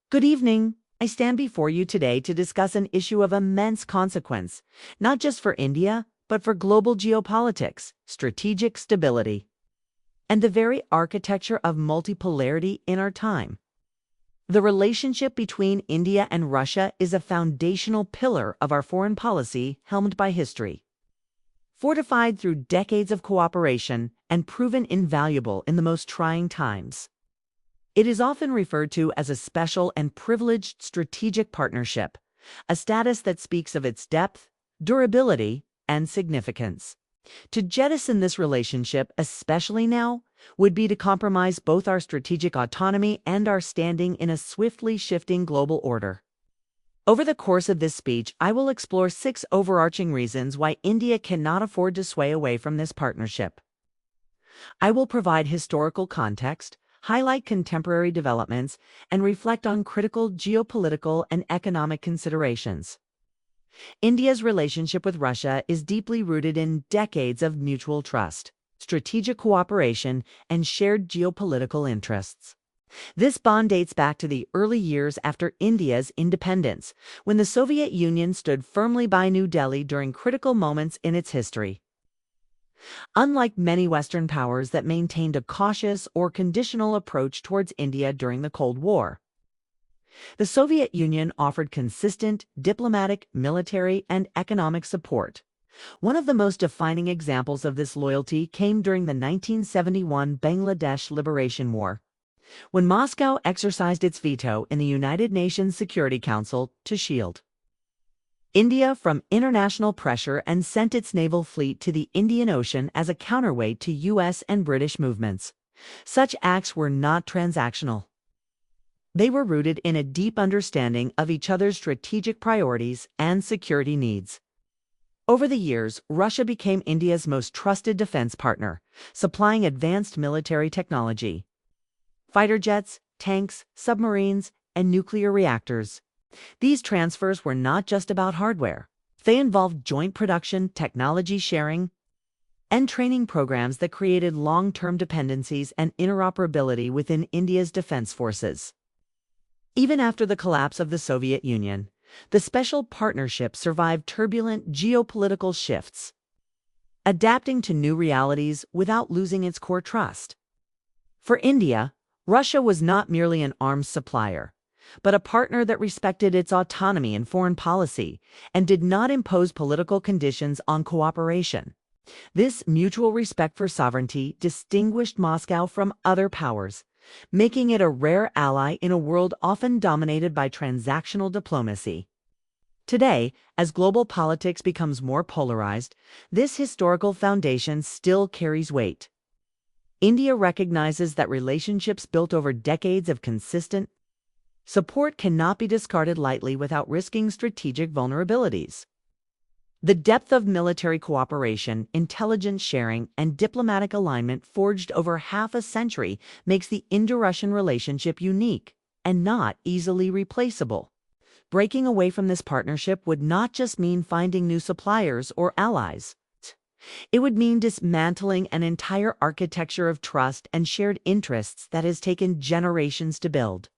Good evening. I stand before you today to discuss an issue of immense consequence, not just for India, but for global geopolitics, strategic stability, and the very architecture of multipolarity in our time. The relationship between India and Russia is a foundational pillar of our foreign policy helmed by history. Fortified through decades of cooperation and proven invaluable in the most trying times. It is often referred to as a special and privileged strategic partnership, a status that speaks of its depth, durability, and significance. To jettison this relationship, especially now, would be to compromise both our strategic autonomy and our standing in a swiftly shifting global order. Over the course of this speech, I will explore 6 overarching reasons why India cannot afford to sway away from this partnership. I will provide historical context, highlight contemporary developments, and reflect on critical geopolitical and economic considerations. India's relationship with Russia is deeply rooted in decades of mutual trust, strategic cooperation, and shared geopolitical interests. This bond dates back to the early years after India's independence, when the Soviet Union stood firmly by New Delhi during critical moments in its history. Unlike many Western powers that maintained a cautious or conditional approach towards India during the Cold War, the Soviet Union offered consistent diplomatic, military, and economic support. One of the most defining examples of this loyalty came during the 1971 Bangladesh Liberation War, when Moscow exercised its veto in the United Nations Security Council to shield India from international pressure and sent its naval fleet to the Indian Ocean as a counterweight to U.S. and British movements. Such acts were not transactional. They were rooted in a deep understanding of each other's strategic priorities and security needs. Over the years, Russia became India's most trusted defense partner, supplying advanced military technology, fighter jets, tanks, submarines, and nuclear reactors. These transfers were not just about hardware. They involved joint production, technology sharing, and training programs that created long-term dependencies and interoperability within India's defense forces. Even after the collapse of the Soviet Union, the special partnership survived turbulent geopolitical shifts, adapting to new realities without losing its core trust. For India, Russia was not merely an arms supplier, but a partner that respected its autonomy in foreign policy and did not impose political conditions on cooperation. This mutual respect for sovereignty distinguished Moscow from other powers, making it a rare ally in a world often dominated by transactional diplomacy. Today, as global politics becomes more polarized, this historical foundation still carries weight. India recognizes that relationships built over decades of consistent support cannot be discarded lightly without risking strategic vulnerabilities. The depth of military cooperation, intelligence sharing, and diplomatic alignment forged over half a century makes the Indo-Russian relationship unique and not easily replaceable. Breaking away from this partnership would not just mean finding new suppliers or allies. It would mean dismantling an entire architecture of trust and shared interests that has taken generations to build.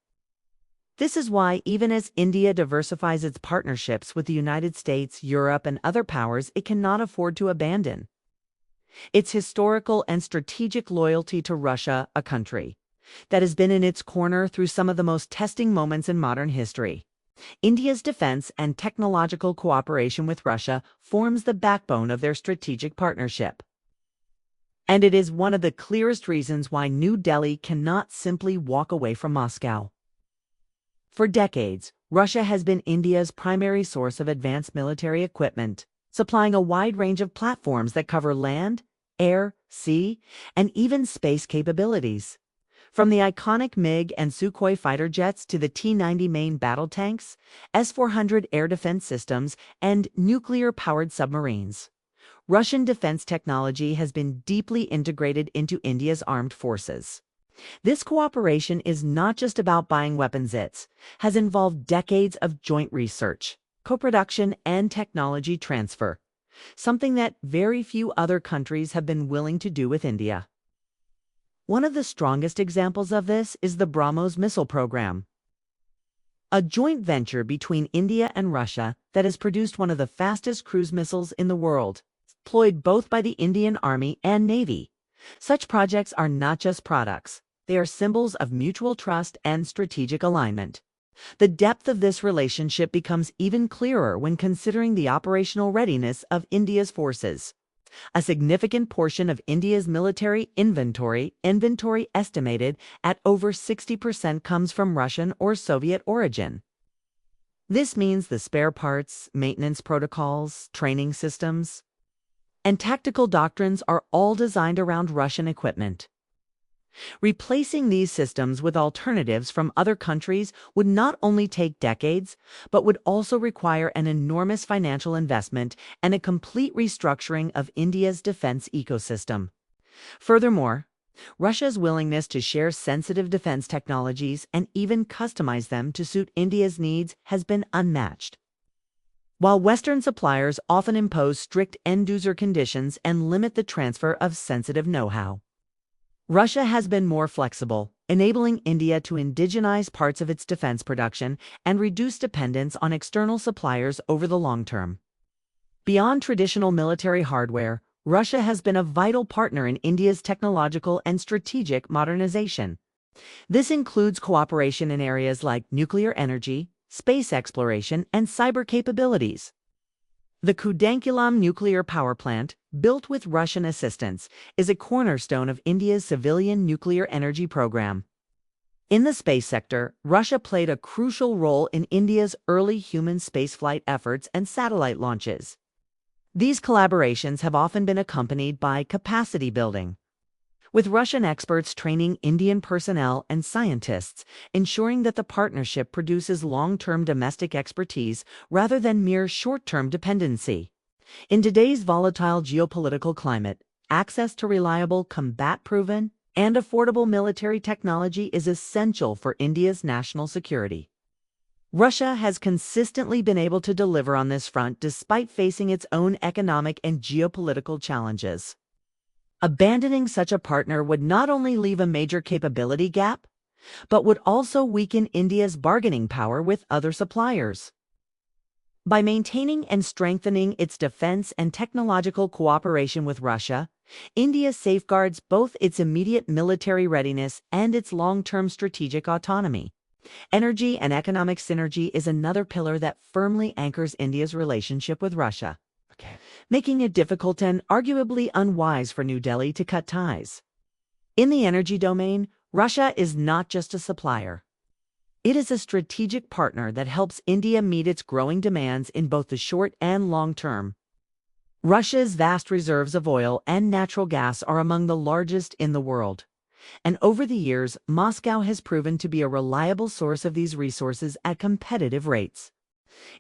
This is why, even as India diversifies its partnerships with the United States, Europe, and other powers, it cannot afford to abandon its historical and strategic loyalty to Russia, a country that has been in its corner through some of the most testing moments in modern history. India's defense and technological cooperation with Russia forms the backbone of their strategic partnership. And it is one of the clearest reasons why New Delhi cannot simply walk away from Moscow. For decades, Russia has been India's primary source of advanced military equipment, supplying a wide range of platforms that cover land, air, sea, and even space capabilities. From the iconic MiG and Sukhoi fighter jets to the T-90 main battle tanks, S-400 air defense systems, and nuclear-powered submarines, Russian defense technology has been deeply integrated into India's armed forces. This cooperation is not just about buying weapons, it has involved decades of joint research, co-production, and technology transfer, something that very few other countries have been willing to do with India. One of the strongest examples of this is the BrahMos missile program. a joint venture between India and Russia that has produced one of the fastest cruise missiles in the world, deployed both by the Indian Army and Navy. Such projects are not just products, they are symbols of mutual trust and strategic alignment. The depth of this relationship becomes even clearer when considering the operational readiness of India's forces. A significant portion of India's military inventory estimated at over 60% comes from Russian or Soviet origin. This means the spare parts, maintenance protocols, training systems, and tactical doctrines are all designed around Russian equipment. Replacing these systems with alternatives from other countries would not only take decades, but would also require an enormous financial investment and a complete restructuring of India's defense ecosystem. Furthermore, Russia's willingness to share sensitive defense technologies and even customize them to suit India's needs has been unmatched. While Western suppliers often impose strict end-user conditions and limit the transfer of sensitive know-how, Russia has been more flexible, enabling India to indigenize parts of its defense production and reduce dependence on external suppliers over the long term. Beyond traditional military hardware, Russia has been a vital partner in India's technological and strategic modernization. This includes cooperation in areas like nuclear energy, space exploration, and cyber capabilities. The Kudankulam nuclear power plant, built with Russian assistance, is a cornerstone of India's civilian nuclear energy program. In the space sector, Russia played a crucial role in India's early human spaceflight efforts and satellite launches. These collaborations have often been accompanied by capacity building, with Russian experts training Indian personnel and scientists, ensuring that the partnership produces long-term domestic expertise rather than mere short-term dependency. In today's volatile geopolitical climate, access to reliable, combat-proven, and affordable military technology is essential for India's national security. Russia has consistently been able to deliver on this front despite facing its own economic and geopolitical challenges. Abandoning such a partner would not only leave a major capability gap, but would also weaken India's bargaining power with other suppliers. By maintaining and strengthening its defense and technological cooperation with Russia, India safeguards both its immediate military readiness and its long-term strategic autonomy. Energy and economic synergy is another pillar that firmly anchors India's relationship with Russia, making it difficult and arguably unwise for New Delhi to cut ties. In the energy domain, Russia is not just a supplier. It is a strategic partner that helps India meet its growing demands in both the short and long term. Russia's vast reserves of oil and natural gas are among the largest in the world, and over the years, Moscow has proven to be a reliable source of these resources at competitive rates.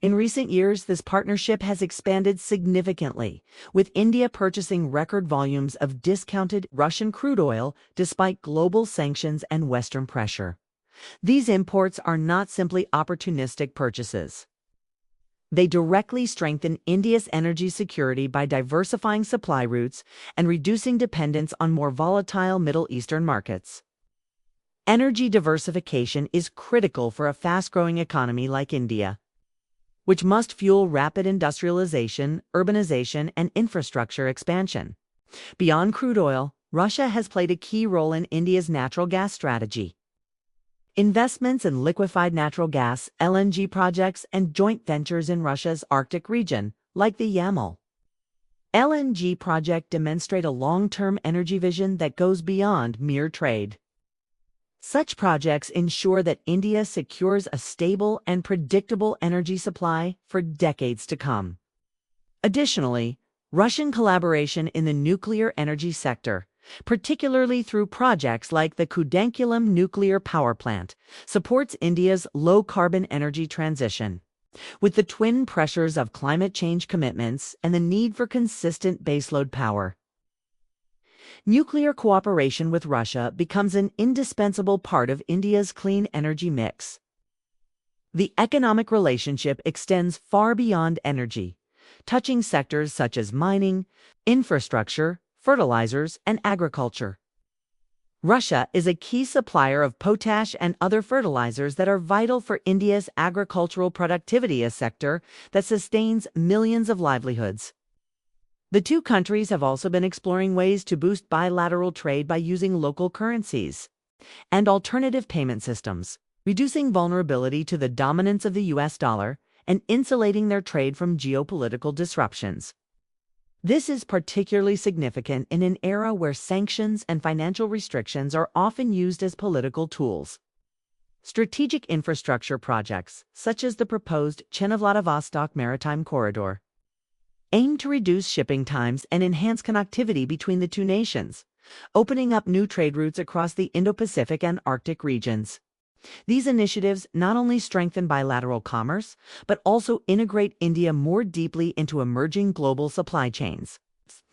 In recent years, this partnership has expanded significantly, with India purchasing record volumes of discounted Russian crude oil despite global sanctions and Western pressure. These imports are not simply opportunistic purchases. They directly strengthen India's energy security by diversifying supply routes and reducing dependence on more volatile Middle Eastern markets. Energy diversification is critical for a fast-growing economy like India, which must fuel rapid industrialization, urbanization, and infrastructure expansion. Beyond crude oil, Russia has played a key role in India's natural gas strategy. Investments in liquefied natural gas, LNG projects, and joint ventures in Russia's Arctic region, like the Yamal LNG project, demonstrate a long-term energy vision that goes beyond mere trade. Such projects ensure that India secures a stable and predictable energy supply for decades to come. Additionally, Russian collaboration in the nuclear energy sector, particularly through projects like the Kudankulam nuclear power plant, supports India's low-carbon energy transition. With the twin pressures of climate change commitments and the need for consistent baseload power, nuclear cooperation with Russia becomes an indispensable part of India's clean energy mix. The economic relationship extends far beyond energy, touching sectors such as mining, infrastructure, fertilizers, and agriculture. Russia is a key supplier of potash and other fertilizers that are vital for India's agricultural productivity, a sector that sustains millions of livelihoods. The two countries have also been exploring ways to boost bilateral trade by using local currencies and alternative payment systems, reducing vulnerability to the dominance of the US dollar and insulating their trade from geopolitical disruptions. This is particularly significant in an era where sanctions and financial restrictions are often used as political tools. Strategic infrastructure projects, such as the proposed China-Vladivostok Maritime Corridor, aim to reduce shipping times and enhance connectivity between the two nations, opening up new trade routes across the Indo-Pacific and Arctic regions. These initiatives not only strengthen bilateral commerce, but also integrate India more deeply into emerging global supply chains.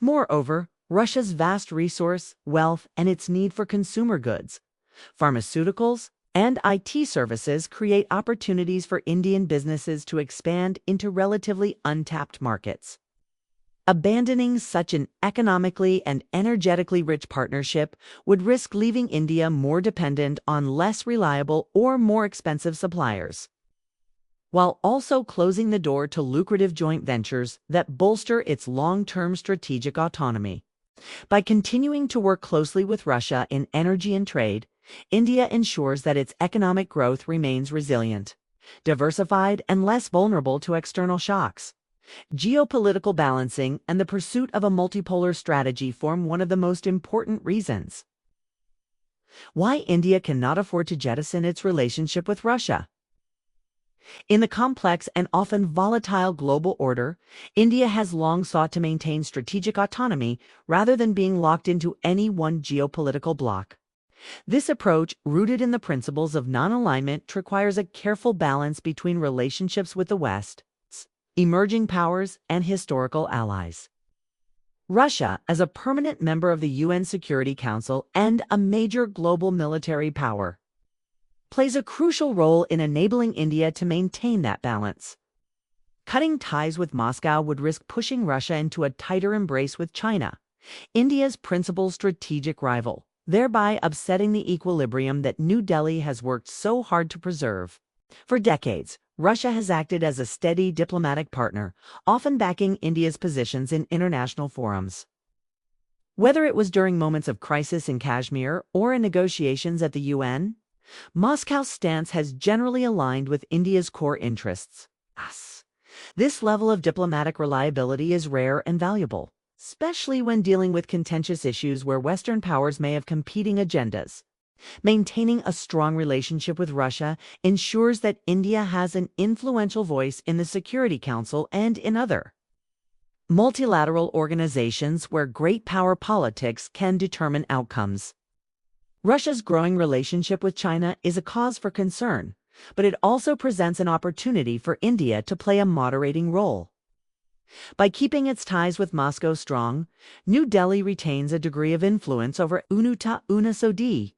Moreover, Russia's vast resource, wealth, and its need for consumer goods, pharmaceuticals, and IT services create opportunities for Indian businesses to expand into relatively untapped markets. Abandoning such an economically and energetically rich partnership would risk leaving India more dependent on less reliable or more expensive suppliers, while also closing the door to lucrative joint ventures that bolster its long-term strategic autonomy. By continuing to work closely with Russia in energy and trade, India ensures that its economic growth remains resilient, diversified, and less vulnerable to external shocks. Geopolitical balancing and the pursuit of a multipolar strategy form one of the most important reasons why India cannot afford to jettison its relationship with Russia. In the complex and often volatile global order, India has long sought to maintain strategic autonomy rather than being locked into any one geopolitical bloc. This approach, rooted in the principles of non-alignment, requires a careful balance between relationships with the West, emerging powers, and historical allies. Russia, as a permanent member of the UN Security Council and a major global military power, plays a crucial role in enabling India to maintain that balance. Cutting ties with Moscow would risk pushing Russia into a tighter embrace with China, India's principal strategic rival, thereby upsetting the equilibrium that New Delhi has worked so hard to preserve. For decades, Russia has acted as a steady diplomatic partner, often backing India's positions in international forums. Whether it was during moments of crisis in Kashmir or in negotiations at the UN, Moscow's stance has generally aligned with India's core interests. This level of diplomatic reliability is rare and valuable, especially when dealing with contentious issues where Western powers may have competing agendas. Maintaining a strong relationship with Russia ensures that India has an influential voice in the Security Council and in other multilateral organizations where great power politics can determine outcomes. Russia's growing relationship with China is a cause for concern, but it also presents an opportunity for India to play a moderating role. By keeping its ties with Moscow strong, New Delhi retains a degree of influence over Unusodi,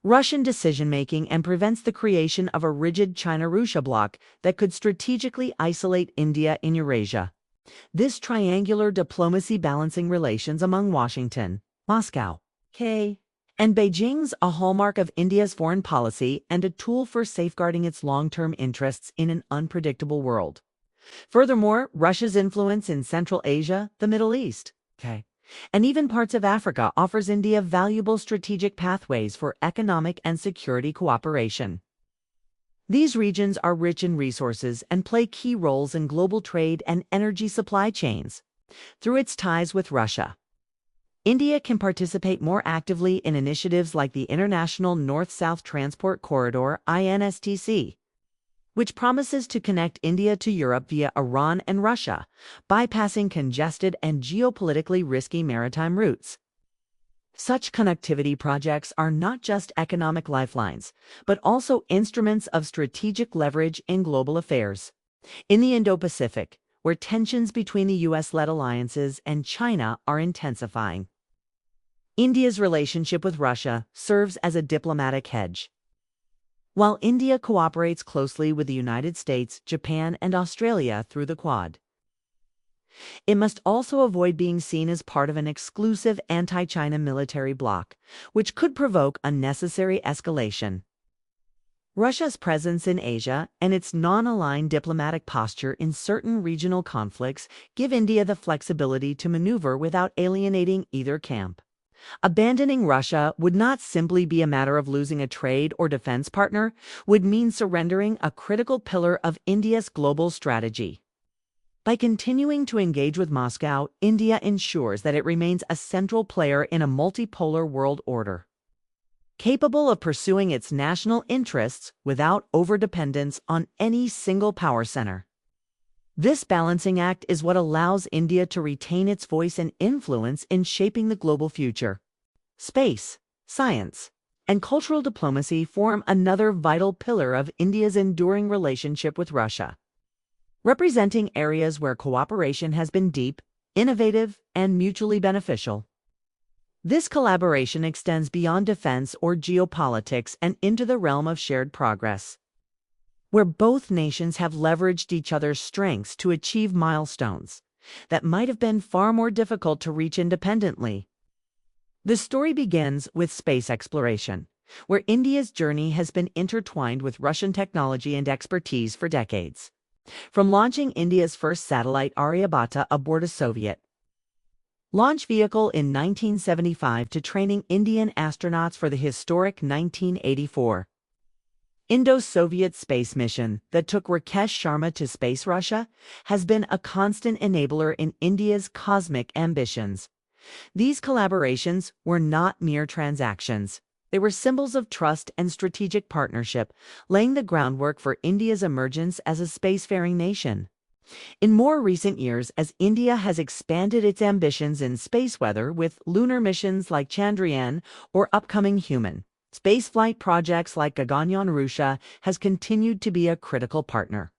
Russian decision-making, and prevents the creation of a rigid China-Russia bloc that could strategically isolate India in Eurasia. This triangular diplomacy balancing relations among Washington, Moscow, and Beijing's a hallmark of India's foreign policy and a tool for safeguarding its long-term interests in an unpredictable world. Furthermore, Russia's influence in Central Asia, the Middle East, and even parts of Africa offers India valuable strategic pathways for economic and security cooperation. These regions are rich in resources and play key roles in global trade and energy supply chains. Through its ties with Russia, India can participate more actively in initiatives like the International North-South Transport Corridor (INSTC), which promises to connect India to Europe via Iran and Russia, bypassing congested and geopolitically risky maritime routes. Such connectivity projects are not just economic lifelines, but also instruments of strategic leverage in global affairs. In the Indo-Pacific, where tensions between the US-led alliances and China are intensifying, India's relationship with Russia serves as a diplomatic hedge. While India cooperates closely with the United States, Japan, and Australia through the Quad, It must also avoid being seen as part of an exclusive anti-China military bloc, which could provoke unnecessary escalation. Russia's presence in Asia and its non-aligned diplomatic posture in certain regional conflicts give India the flexibility to maneuver without alienating either camp. Abandoning Russia would not simply be a matter of losing a trade or defense partner, would mean surrendering a critical pillar of India's global strategy. By continuing to engage with Moscow, India ensures that it remains a central player in a multipolar world order, capable of pursuing its national interests without overdependence on any single power center. This balancing act is what allows India to retain its voice and influence in shaping the global future. Space, science, and cultural diplomacy form another vital pillar of India's enduring relationship with Russia, representing areas where cooperation has been deep, innovative, and mutually beneficial. This collaboration extends beyond defense or geopolitics and into the realm of shared progress, where both nations have leveraged each other's strengths to achieve milestones that might have been far more difficult to reach independently. The story begins with space exploration, where India's journey has been intertwined with Russian technology and expertise for decades. From launching India's first satellite Aryabhata aboard a Soviet launch vehicle in 1975 to training Indian astronauts for the historic 1984 Indo-Soviet space mission that took Rakesh Sharma to space, Russia has been a constant enabler in India's cosmic ambitions. These collaborations were not mere transactions. They were symbols of trust and strategic partnership, laying the groundwork for India's emergence as a spacefaring nation. In more recent years, as India has expanded its ambitions in space, whether with lunar missions like Chandrayaan or upcoming human spaceflight projects like Gaganyaan, Russia has continued to be a critical partner.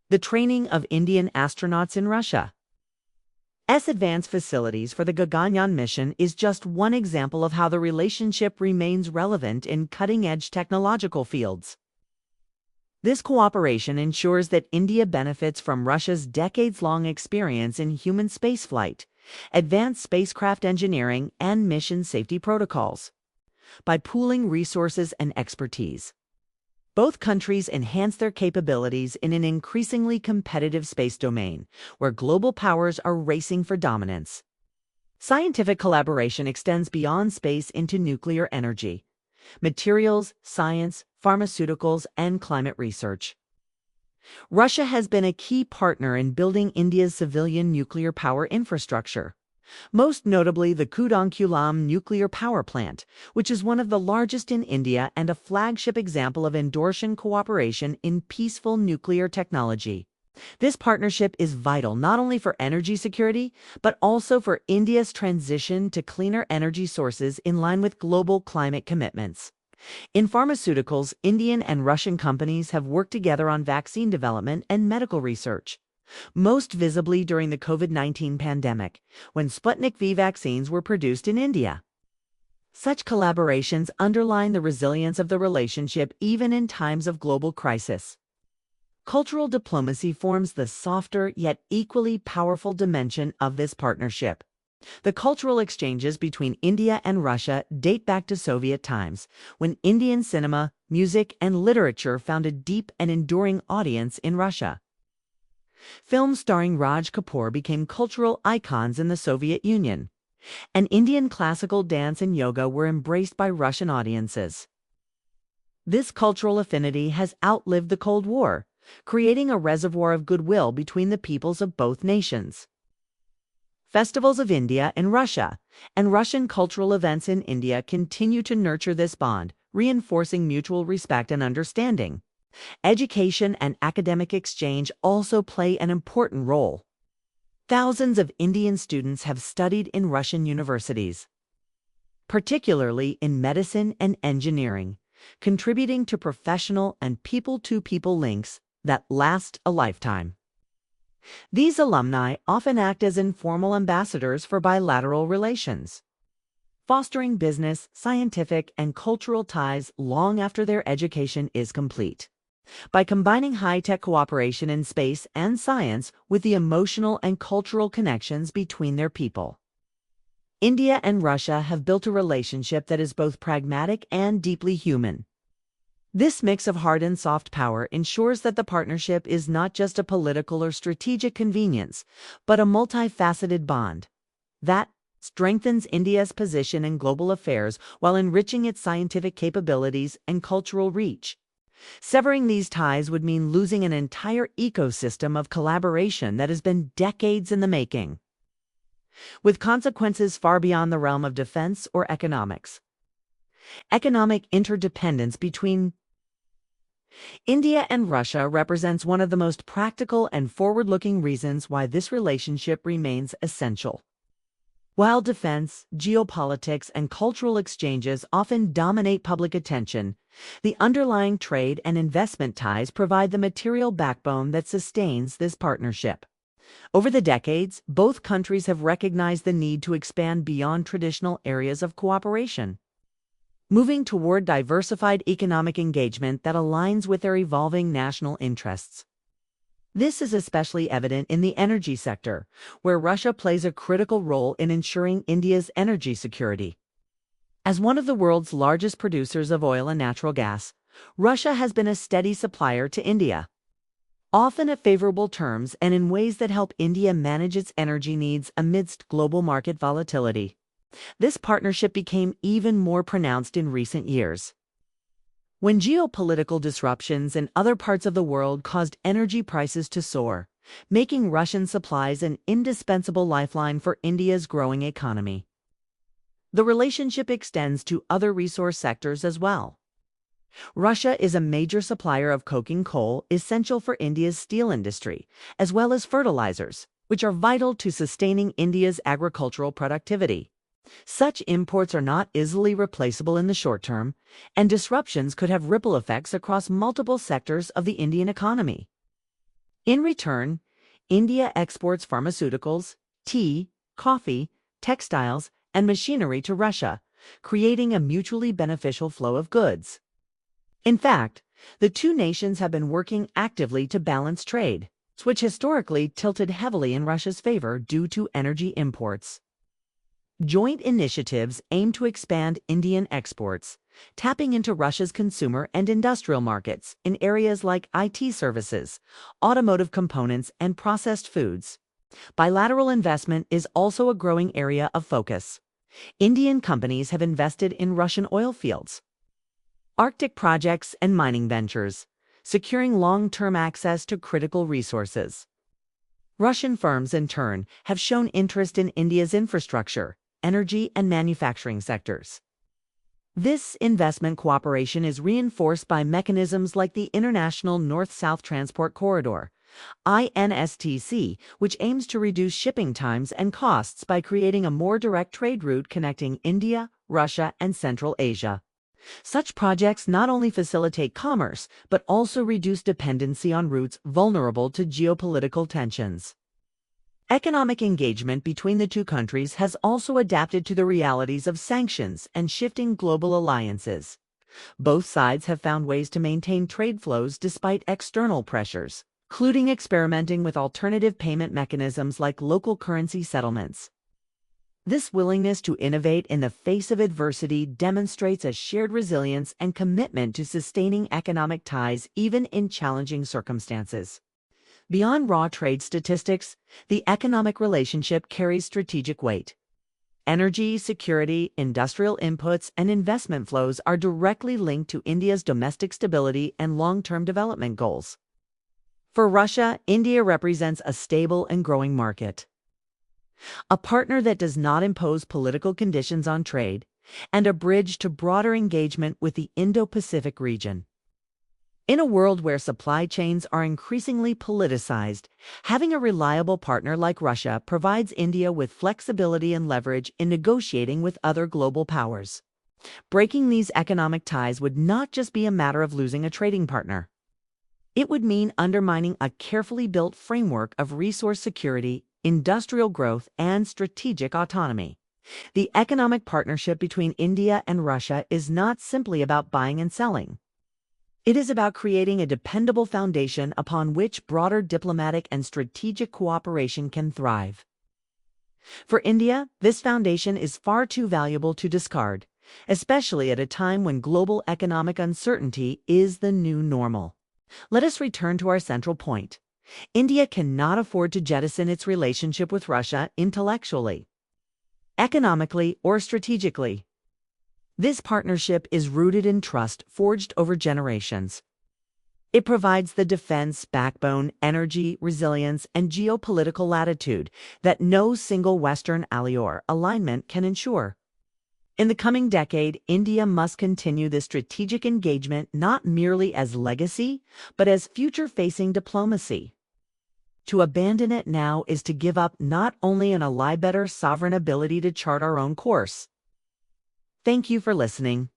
The training of Indian astronauts in Russia's advanced facilities for the Gaganyaan mission is just one example of how the relationship remains relevant in cutting-edge technological fields. This cooperation ensures that India benefits from Russia's decades-long experience in human spaceflight, advanced spacecraft engineering, and mission safety protocols. By pooling resources and expertise, both countries enhance their capabilities in an increasingly competitive space domain, where global powers are racing for dominance. Scientific collaboration extends beyond space into nuclear energy, materials, science, pharmaceuticals, and climate research. Russia has been a key partner in building India's civilian nuclear power infrastructure, most notably the Kudankulam nuclear power plant, which is one of the largest in India and a flagship example of Indo-Russian cooperation in peaceful nuclear technology. This partnership is vital not only for energy security, but also for India's transition to cleaner energy sources in line with global climate commitments. In pharmaceuticals, Indian and Russian companies have worked together on vaccine development and medical research, most visibly during the COVID-19 pandemic, when Sputnik V vaccines were produced in India. Such collaborations underline the resilience of the relationship even in times of global crisis. Cultural diplomacy forms the softer yet equally powerful dimension of this partnership. The cultural exchanges between India and Russia date back to Soviet times, when Indian cinema, music, and literature found a deep and enduring audience in Russia. Films starring Raj Kapoor became cultural icons in the Soviet Union, and Indian classical dance and yoga were embraced by Russian audiences. This cultural affinity has outlived the Cold War, creating a reservoir of goodwill between the peoples of both nations. Festivals of India and Russia and Russian cultural events in India continue to nurture this bond, reinforcing mutual respect and understanding. Education and academic exchange also play an important role. Thousands of Indian students have studied in Russian universities, particularly in medicine and engineering, contributing to professional and people-to-people links that last a lifetime. These alumni often act as informal ambassadors for bilateral relations, fostering business, scientific, and cultural ties long after their education is complete. By combining high-tech cooperation in space and science with the emotional and cultural connections between their people. India and Russia have built a relationship that is both pragmatic and deeply human. This mix of hard and soft power ensures that the partnership is not just a political or strategic convenience, but a multifaceted bond that strengthens India's position in global affairs while enriching its scientific capabilities and cultural reach. Severing these ties would mean losing an entire ecosystem of collaboration that has been decades in the making, with consequences far beyond the realm of defense or economics. Economic interdependence between India and Russia represents one of the most practical and forward-looking reasons why this relationship remains essential. While defense, geopolitics, and cultural exchanges often dominate public attention, the underlying trade and investment ties provide the material backbone that sustains this partnership. Over the decades, both countries have recognized the need to expand beyond traditional areas of cooperation, moving toward diversified economic engagement that aligns with their evolving national interests. This is especially evident in the energy sector, where Russia plays a critical role in ensuring India's energy security. As one of the world's largest producers of oil and natural gas, Russia has been a steady supplier to India, often at favorable terms and in ways that help India manage its energy needs amidst global market volatility. This partnership became even more pronounced in recent years, when geopolitical disruptions in other parts of the world caused energy prices to soar, making Russian supplies an indispensable lifeline for India's growing economy. The relationship extends to other resource sectors as well. Russia is a major supplier of coking coal, essential for India's steel industry, as well as fertilizers, which are vital to sustaining India's agricultural productivity. Such imports are not easily replaceable in the short term, and disruptions could have ripple effects across multiple sectors of the Indian economy. In return, India exports pharmaceuticals, tea, coffee, textiles, and machinery to Russia, creating a mutually beneficial flow of goods. In fact, the two nations have been working actively to balance trade, which historically tilted heavily in Russia's favor due to energy imports. Joint initiatives aim to expand Indian exports, tapping into Russia's consumer and industrial markets in areas like IT services, automotive components, and processed foods. Bilateral investment is also a growing area of focus. Indian companies have invested in Russian oil fields, Arctic projects, and mining ventures, securing long-term access to critical resources. Russian firms, in turn, have shown interest in India's infrastructure, energy, and manufacturing sectors. This investment cooperation is reinforced by mechanisms like the International North-South Transport Corridor, INSTC, which aims to reduce shipping times and costs by creating a more direct trade route connecting India, Russia, and Central Asia. Such projects not only facilitate commerce, but also reduce dependency on routes vulnerable to geopolitical tensions. Economic engagement between the two countries has also adapted to the realities of sanctions and shifting global alliances. Both sides have found ways to maintain trade flows despite external pressures, including experimenting with alternative payment mechanisms like local currency settlements. This willingness to innovate in the face of adversity demonstrates a shared resilience and commitment to sustaining economic ties even in challenging circumstances. Beyond raw trade statistics, the economic relationship carries strategic weight. Energy, security, industrial inputs, and investment flows are directly linked to India's domestic stability and long-term development goals. For Russia, India represents a stable and growing market, a partner that does not impose political conditions on trade, and a bridge to broader engagement with the Indo-Pacific region. In a world where supply chains are increasingly politicized, having a reliable partner like Russia provides India with flexibility and leverage in negotiating with other global powers. Breaking these economic ties would not just be a matter of losing a trading partner. It would mean undermining a carefully built framework of resource security, industrial growth, and strategic autonomy. The economic partnership between India and Russia is not simply about buying and selling. It is about creating a dependable foundation upon which broader diplomatic and strategic cooperation can thrive. For India, this foundation is far too valuable to discard, especially at a time when global economic uncertainty is the new normal. Let us return to our central point. India cannot afford to jettison its relationship with Russia intellectually, economically, or strategically. This partnership is rooted in trust forged over generations. It provides the defense, backbone, energy, resilience, and geopolitical latitude that no single Western ally or alignment can ensure. In the coming decade, India must continue this strategic engagement not merely as legacy, but as future-facing diplomacy. To abandon it now is to give up not only an ally better sovereign ability to chart our own course. Thank you for listening.